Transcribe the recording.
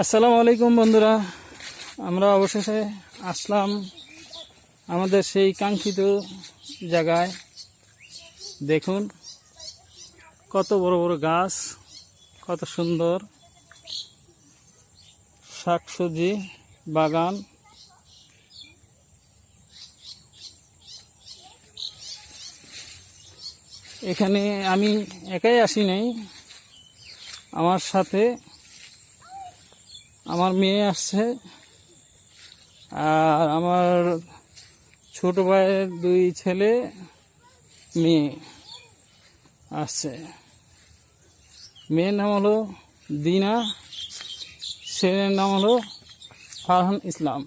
আসসালামু আলাইকুম বন্ধুরা, আমরা অবশেষে আসলাম আমাদের সেই কাঙ্ক্ষিত জায়গায়। দেখুন কত বড় বড় গাছ, কত সুন্দর শাকসবজি বাগান। এখানে আমি একাই আসি নাই, আমার সাথে আমার মেয়ে আসছে আর আমার ছোট ভাইয়ের দুই ছেলে মেয়ে আসছে। মেয়ের নাম হলো দিনা, ছেলের নাম হলো ফারহান ইসলাম।